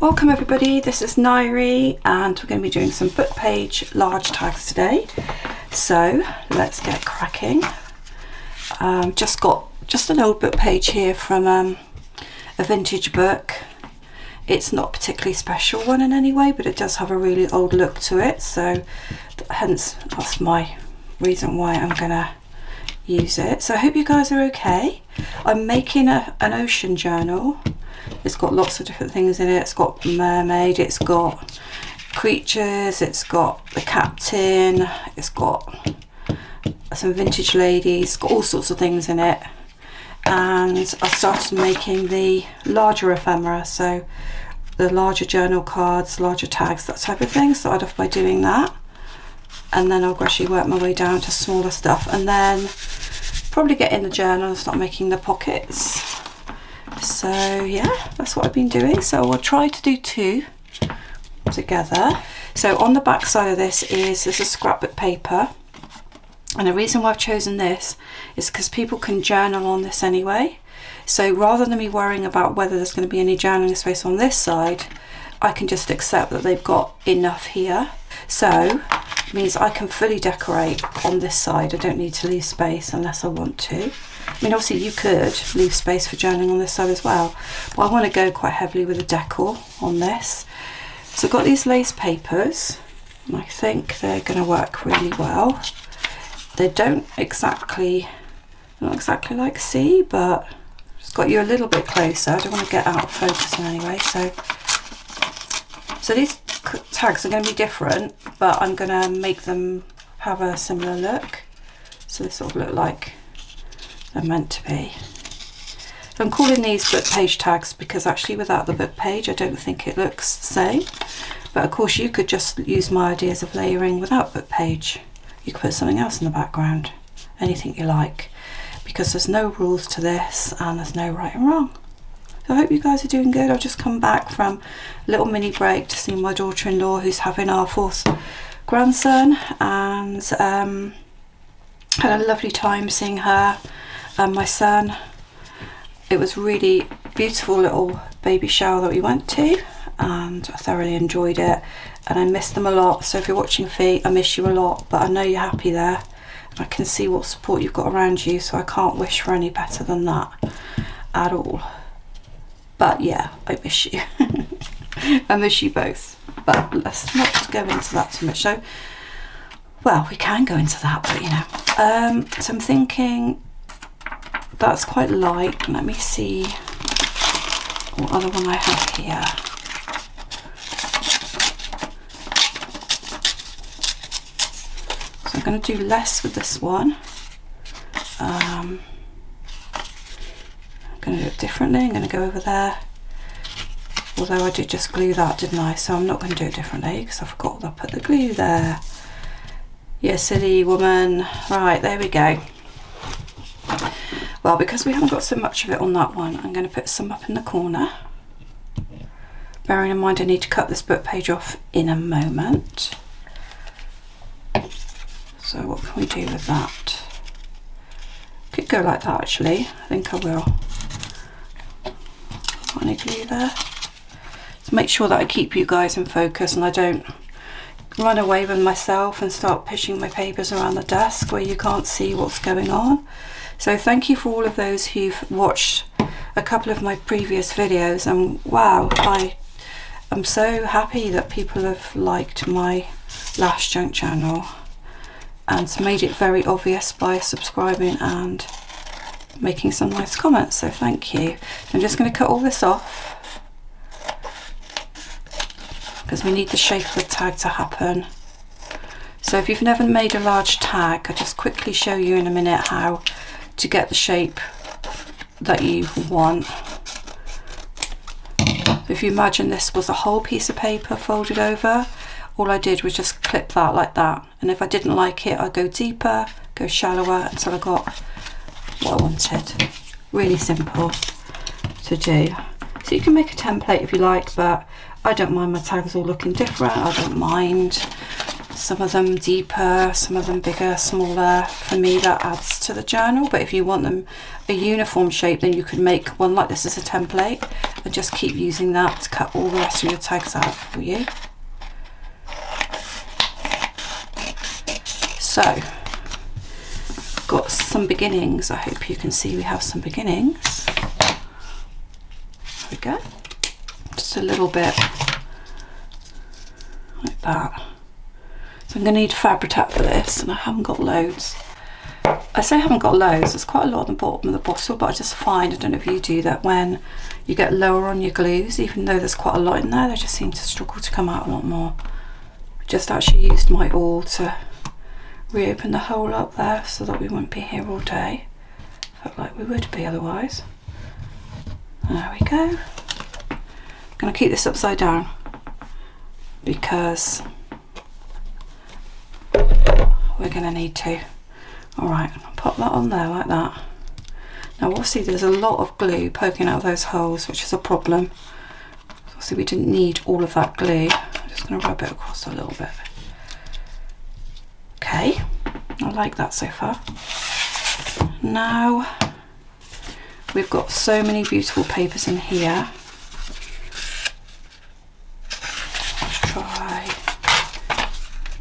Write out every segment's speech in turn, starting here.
Welcome everybody, this is Nairi and we're going to be doing some book page large tags today. So let's get cracking. Just got an old book page here from a vintage book. It's not a particularly special one in any way, but it does have a really old look to it, so hence that's my reason why I'm gonna use it. So I hope you guys are okay. I'm making an ocean journal. It's got lots of different things in it. It's got mermaid, it's got creatures, it's got the captain, it's got some vintage ladies, it's got all sorts of things in it. And I started making the larger ephemera, so the larger journal cards, larger tags, that type of thing. Started off by doing that, and then I'll gradually work my way down to smaller stuff, and then probably get in the journal and start making the pockets. So yeah, that's what I've been doing. So we'll try to do two together. So on the back side of this is a scrapbook paper, and the reason why I've chosen this is because people can journal on this anyway. So rather than me worrying about whether there's going to be any journaling space on this side, I can just accept that they've got enough here. So it means I can fully decorate on this side. I don't need to leave space unless I want to. I mean, obviously you could leave space for journaling on this side as well, but I want to go quite heavily with the decor on this. So I've got these lace papers, and I think they're going to work really well. They don't exactly, not exactly like C, but it's got you a little bit closer. I don't want to get out of focus in any way. So these tags are going to be different, but I'm going to make them have a similar look. So they sort of look like they're meant to be. So I'm calling these book page tags because actually without the book page I don't think it looks the same. But of course you could just use my ideas of layering without book page. You could put something else in the background, anything you like, because there's no rules to this and there's no right and wrong. So I hope you guys are doing good. I've just come back from a little mini break to see my daughter-in-law who's having our fourth grandson, and had a lovely time seeing her and my son. It was really beautiful little baby shower that we went to, and I thoroughly enjoyed it, and I miss them a lot. So if you're watching Fee, I miss you a lot, but I know you're happy there. I can see what support you've got around you, so I can't wish for any better than that at all. But yeah, I miss you. I miss you both, but let's not go into that too much. So, well, we can go into that, but you know. So I'm thinking that's quite light. Let me see what other one I have here. So I'm going to do less with this one. I'm going to do it differently. I'm going to go over there. Although I did just glue that, didn't I? So I'm not going to do it differently because I forgot to put the glue there. Yeah, silly woman. Right, there we go. Well, because we haven't got so much of it on that one, I'm going to put some up in the corner. Bearing in mind I need to cut this book page off in a moment. So what can we do with that? Could go like that actually. I think I will. Any glue there? To make sure that I keep you guys in focus and I don't run away with myself and start pushing my papers around the desk where you can't see what's going on. So thank you for all of those who've watched a couple of my previous videos, and wow, I'm so happy that people have liked my last junk journal and made it very obvious by subscribing and making some nice comments, so thank you. I'm just going to cut all this off because we need the shape of the tag to happen. So if you've never made a large tag, I'll just quickly show you in a minute how to get the shape that you want. If you imagine this was a whole piece of paper folded over, all I did was just clip that like that, and if I didn't like it I'd go deeper, go shallower until I got what I wanted. Really simple to do. So you can make a template if you like, but I don't mind my tags all looking different. I don't mind. Some of them deeper, some of them bigger, smaller. For me, that adds to the journal, but if you want them a uniform shape, then you could make one like this as a template and just keep using that to cut all the rest of your tags out for you. So, got some beginnings. I hope you can see we have some beginnings. There we go. Just a little bit like that. So I'm going to need Fabri-Tac for this, and I haven't got loads. I say I haven't got loads, there's quite a lot on the bottom of the bottle, but I just find, I don't know if you do that, when you get lower on your glues, even though there's quite a lot in there, they just seem to struggle to come out a lot more. I just actually used my awl to reopen the hole up there so that we wouldn't be here all day. Felt like we would be otherwise. There we go. I'm going to keep this upside down because we're going to need to. Alright, I'll pop that on there like that. Now obviously there's a lot of glue poking out of those holes, which is a problem. Obviously we didn't need all of that glue. I'm just going to rub it across a little bit. Okay, I like that so far. Now we've got so many beautiful papers in here. Let's try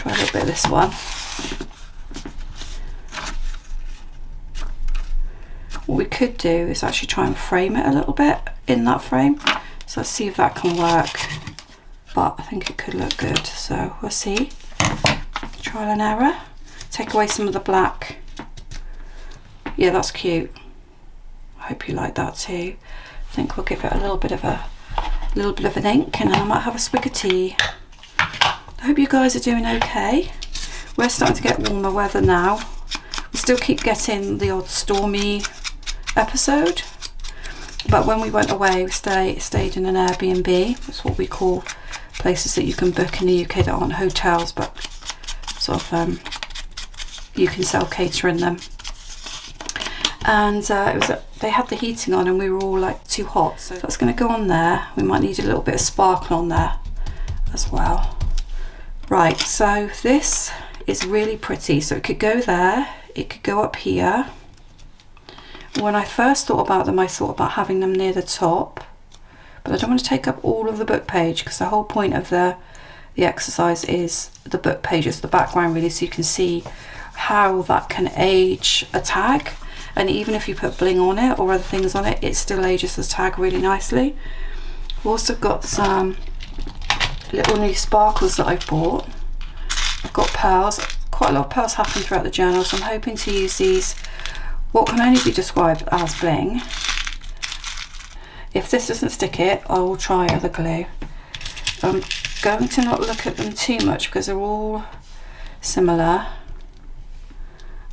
a little bit of this one. What we could do is actually try and frame it a little bit in that frame. So let's see if that can work. But I think it could look good, so we'll see. Trial and error. Take away some of the black. Yeah, that's cute. I hope you like that too. I think we'll give it a little bit of an ink, and then I might have a swig of tea. I hope you guys are doing okay. We're starting to get warmer weather now. We still keep getting the odd stormy episode, but when we went away we stayed in an Airbnb. That's what we call places that you can book in the UK that aren't hotels, but sort of you can self-cater in them. And they had the heating on and we were all like too hot, so that's going to go on there. We might need a little bit of sparkle on there as well. Right, so this is really pretty, so it could go there, it could go up here. When I first thought about them, I thought about having them near the top, but I don't want to take up all of the book page, because the whole point of the exercise is the book page is the background really, so you can see how that can age a tag. And even if you put bling on it or other things on it, it still ages the tag really nicely. I've also got some little new sparkles that I've bought. I've got pearls. Quite a lot of pearls happen throughout the journal, so I'm hoping to use these, what can only be described as bling. If this doesn't stick it, I will try other glue. I'm going to not look at them too much because they're all similar.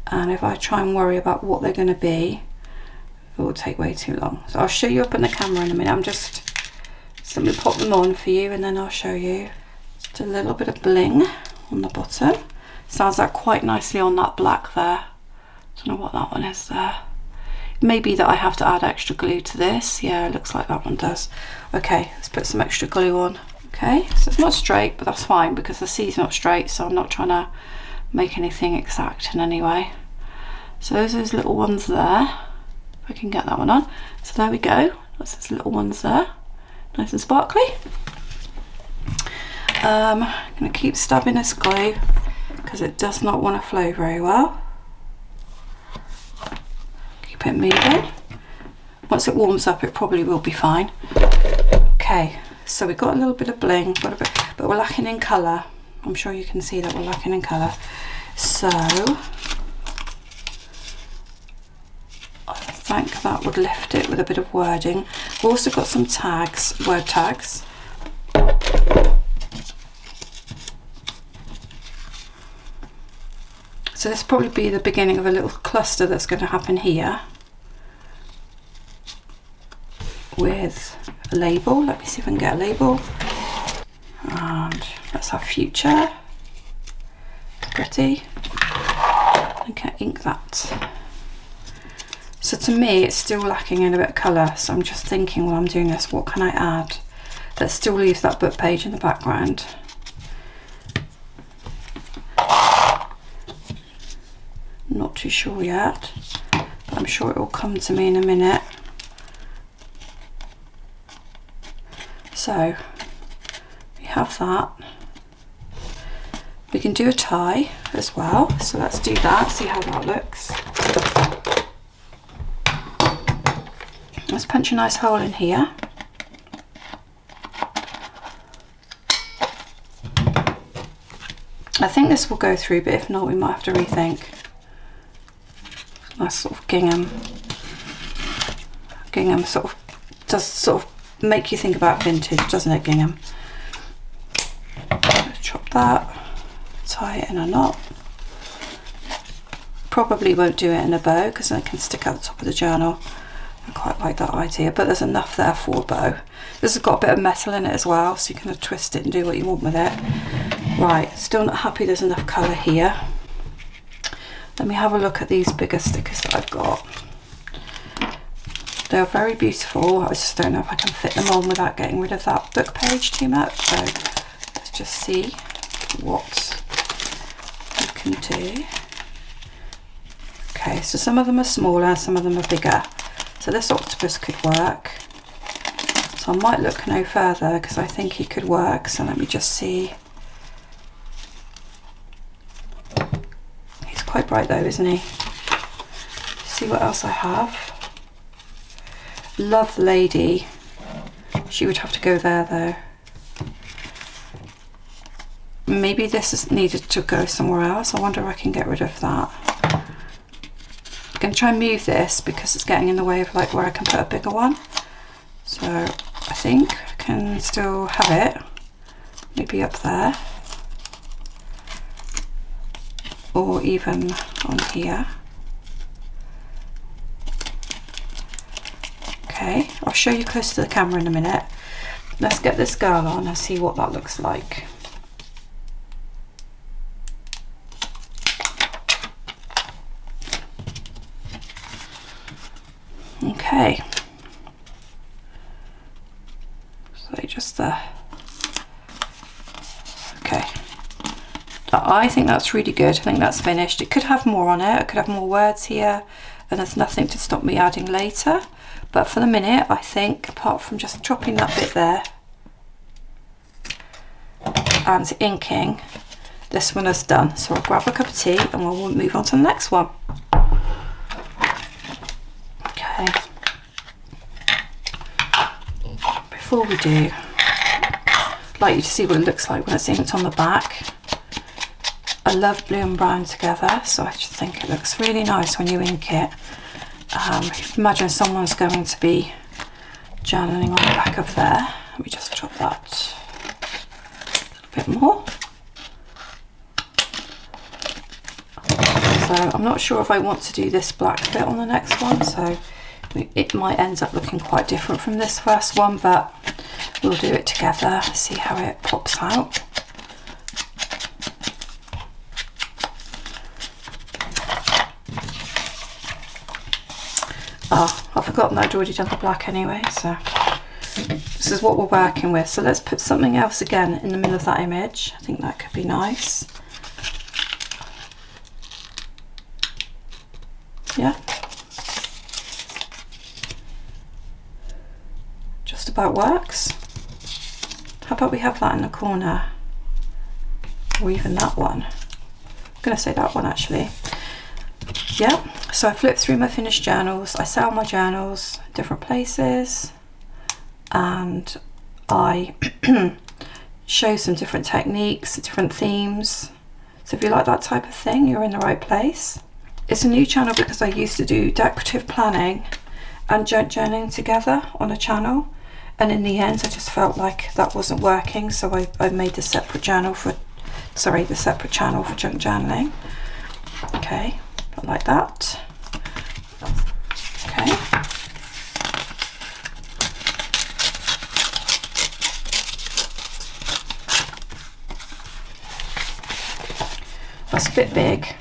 And if I try and worry about what they're going to be, it will take way too long. So I'll show you up on the camera in a minute. I'm just simply pop them on for you and then I'll show you. Just a little bit of bling on the bottom. Stands out quite nicely on that black there. Don't know what that one is there. Maybe that I have to add extra glue to this. Yeah, it looks like that one does. Okay, let's put some extra glue on. Okay, so it's not straight, but that's fine because the C's not straight, so I'm not trying to make anything exact in any way. So those little ones there, if I can get that one on. So there we go, that's those little ones there, nice and sparkly. I'm going to keep stabbing this glue because it does not want to flow very well. Keep it moving. Once it warms up, it probably will be fine. Okay, so we've got a little bit of bling, but we're lacking in colour. I'm sure you can see that we're lacking in colour. So I think that would lift it with a bit of wording. We've also got some tags, word tags. So this will probably be the beginning of a little cluster that's going to happen here with a label. Let me see if I can get a label. And let's have future. Pretty. Okay, ink that. So to me it's still lacking in a bit of colour, so I'm just thinking while I'm doing this, what can I add that still leaves that book page in the background? not too sure yet, but I'm sure it will come to me in a minute. So we have that. We can do a tie as well, so let's do that, see how that looks. Let's punch a nice hole in here. I think this will go through, but if not, we might have to rethink. Nice sort of gingham. Gingham sort of does sort of make you think about vintage, doesn't it, gingham? Let's chop that, tie it in a knot. Probably won't do it in a bow because it can stick out the top of the journal. I quite like that idea, but there's enough there for a bow. This has got a bit of metal in it as well, so you can twist it and do what you want with it. Right, still not happy there's enough colour here. Let me have a look at these bigger stickers that I've got. They're very beautiful. I just don't know if I can fit them on without getting rid of that book page too much. So let's just see what you can do. Okay, so some of them are smaller, some of them are bigger. So this octopus could work. So I might look no further because I think he could work. So let me just see. He's quite bright though, isn't he? See what else I have. Love Lady. She would have to go there though. Maybe this is needed to go somewhere else. I wonder if I can get rid of that. I'm going to try and move this because it's getting in the way of like where I can put a bigger one. So I think I can still have it. Maybe up there. Or even on here. Okay, I'll show you close to the camera in a minute. Let's get this girl on and see what that looks like. Okay, so just there. Okay, I think that's really good. I think that's finished. It could have more on it. I could have more words here, and there's nothing to stop me adding later. But for the minute, I think, apart from just chopping that bit there and inking, this one is done. So I'll grab a cup of tea and we'll move on to the next one. Okay. Before we do, I'd like you to see what it looks like when it's inked on the back. I love blue and brown together, so I just think it looks really nice when you ink it. Imagine someone's going to be journaling on the back of there. Let me just chop that a bit more. So I'm not sure if I want to do this black bit on the next one, so it might end up looking quite different from this first one, but we'll do it together, see how it pops out. Oh, I've forgotten that I'd already done the black anyway, so this is what we're working with. So let's put something else again in the middle of that image. I think that could be nice. Yeah. Just about works. How about we have that in the corner? Or even that one. I'm going to say that one actually. Yeah, so I flip through my finished journals. I sell my journals different places and I show some different techniques, different themes. So if you like that type of thing, you're in the right place. It's a new channel because I used to do decorative planning and journaling together on a channel, and in the end I just felt like that wasn't working, so I made the separate channel for junk journaling. Okay. Like that. Okay. That's a bit big,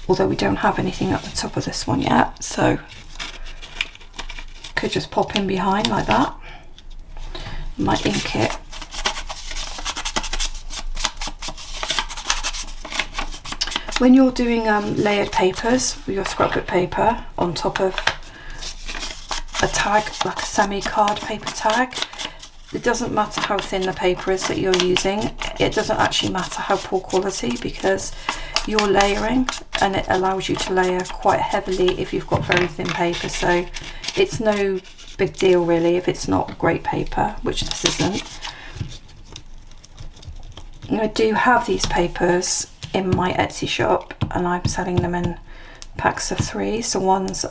although we don't have anything at the top of this one yet, so could just pop in behind like that. Might ink it. when you're doing layered papers with your scrapbook paper on top of a tag, like a semi-card paper tag, it doesn't matter how thin the paper is that you're using. It doesn't actually matter how poor quality, because you're layering, and it allows you to layer quite heavily if you've got very thin paper. So it's no big deal really if it's not great paper, which this isn't. And I do have these papers in my Etsy shop, and I'm selling them in packs of 3. So one's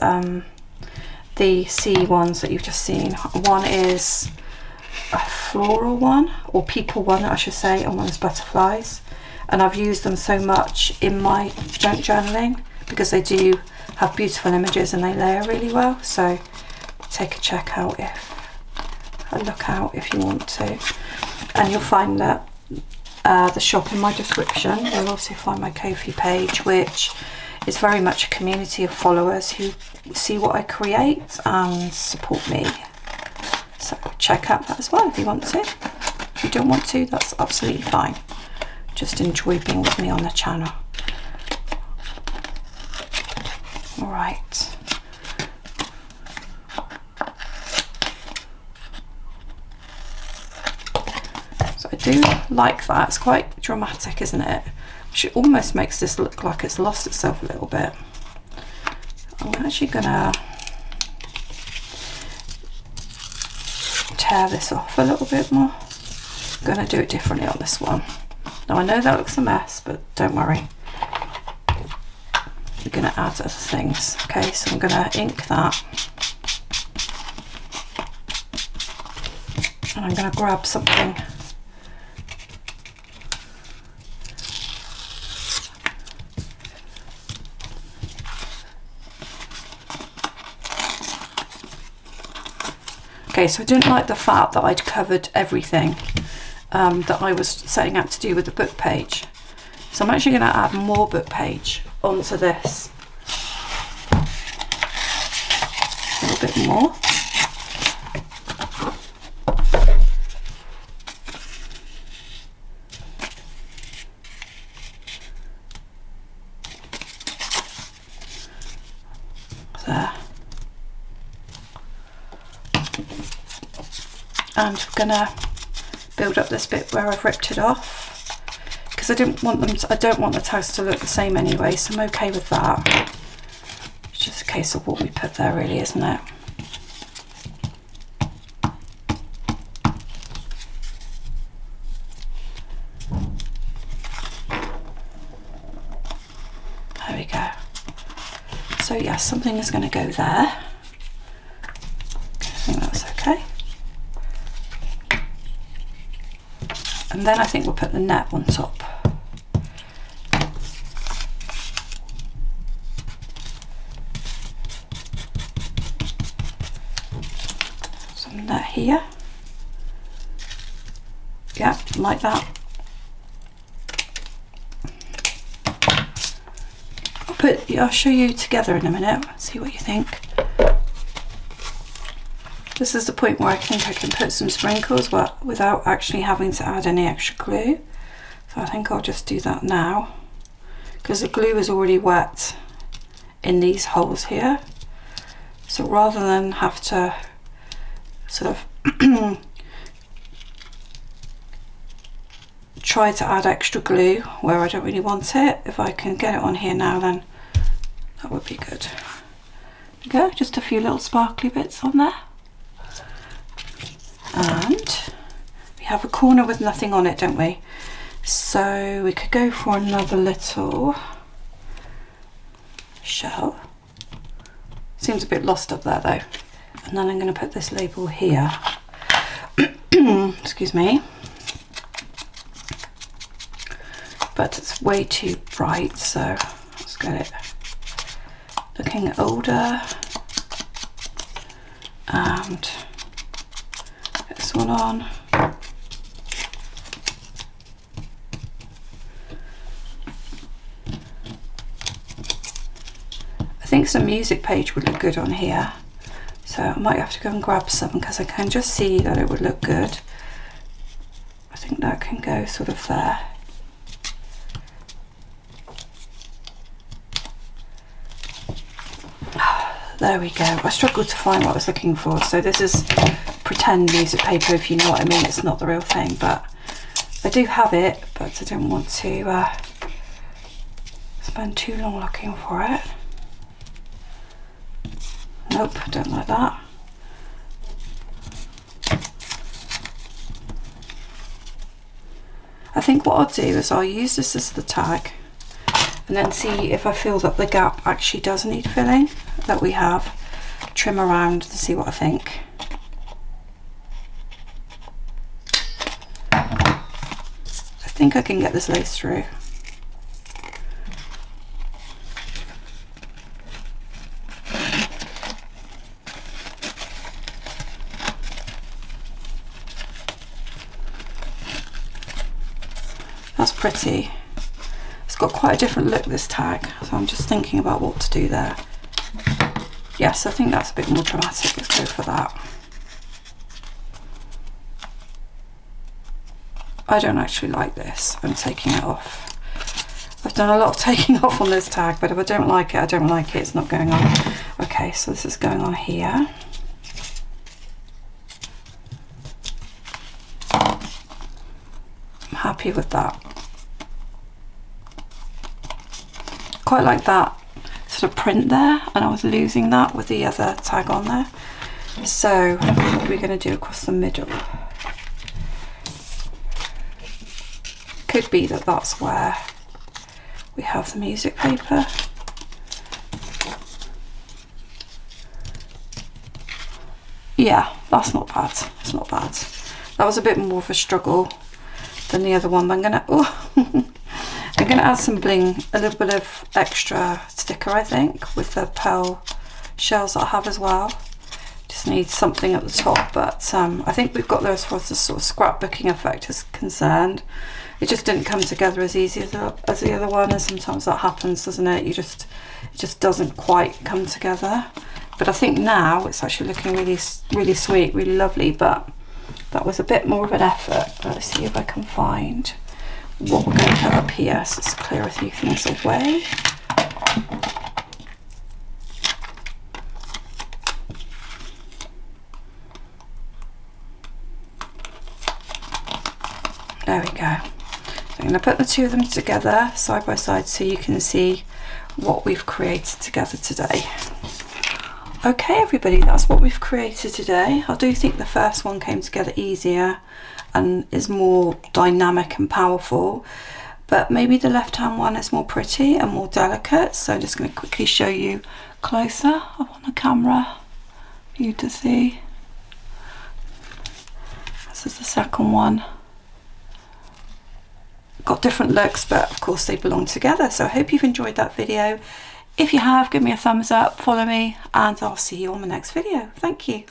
the C ones that you've just seen. One is a floral one, or people one I should say, and one is butterflies. And I've used them so much in my junk journaling because they do have beautiful images and they layer really well. So take a look out if you want to. And you'll find that the shop in my description. You'll also find my Ko-fi page, which is very much a community of followers who see what I create and support me. So check out that as well if you want to. If you don't want to, that's absolutely fine. Just enjoy being with me on the channel. All right. So I do like that. It's quite dramatic, isn't it? Which almost makes this look like it's lost itself a little bit. I'm actually gonna tear this off a little bit more. I'm gonna do it differently on this one. Now I know that looks a mess, but don't worry. We're gonna add other things. Okay, so I'm gonna ink that. And I'm gonna grab something. Okay, so I didn't like the fact that I'd covered everything that I was setting out to do with the book page. So I'm actually going to add more book page onto this. A little bit more. There. And I'm gonna build up this bit where I've ripped it off, because I don't want the tags to look the same anyway, so I'm okay with that. It's just a case of what we put there really, isn't it? There we go. So yes, something is going to go there. I think that's okay. And then I think we'll put the net on top. Some net here. Yeah, like that. I'll show you together in a minute, see what you think. This is the point where I think I can put some sprinkles without actually having to add any extra glue. So I think I'll just do that now, because the glue is already wet in these holes here. So rather than have to sort of try to add extra glue where I don't really want it, if I can get it on here now, then that would be good. There we go, just a few little sparkly bits on there. And we have a corner with nothing on it, don't we? So we could go for another little shell. Seems a bit lost up there though. And then I'm going to put this label here. Excuse me. But it's way too bright, so let's get it looking older. And get this one on. I think some music page would look good on here, so I might have to go and grab some, because I can just see that it would look good. I think that can go sort of there. There we go. I struggled to find what I was looking for. So this is pretend music paper, if you know what I mean. It's not the real thing, but I do have it, but I don't want to spend too long looking for it. Nope, don't like that. I think what I'll do is I'll use this as the tag and then see if I feel that the gap actually does need filling that we have. Trim around to see what I think. I think I can get this lace through. That's pretty. It's got quite a different look, this tag, so I'm just thinking about what to do there. Yes, I think that's a bit more dramatic. Let's go for that. I don't actually like this. I'm taking it off. I've done a lot of taking off on this tag, but if I don't like it, I don't like it. It's not going on. Okay, so this is going on here. I'm happy with that. Quite like that sort of print there, and I was losing that with the other tag on there. So what are we going to do across the middle? Could be that that's where we have the music paper. Yeah, that's not bad. It's not bad. That was a bit more of a struggle than the other one. But I'm gonna I'm gonna add some bling, a little bit of extra sticker, I think, with the pearl shells that I have as well. Just need something at the top, but I think we've got there as far as the sort of scrapbooking effect is concerned. It just didn't come together as easy as the other one, and sometimes that happens, doesn't it? It just doesn't quite come together. But I think now it's actually looking really, really sweet, really lovely. But that was a bit more of an effort. Let's see if I can find what we're going to put up here. So let's clear a few things away. There we go. I'm going to put the two of them together side by side so you can see what we've created together today. Okay everybody, that's what we've created today. I do think the first one came together easier and is more dynamic and powerful, but maybe the left hand one is more pretty and more delicate. So I'm just going to quickly show you closer up on the camera for you to see. This is the second one. Got different looks, but of course they belong together. So I hope you've enjoyed that video. If you have, give me a thumbs up, follow me, and I'll see you on the next video. Thank you.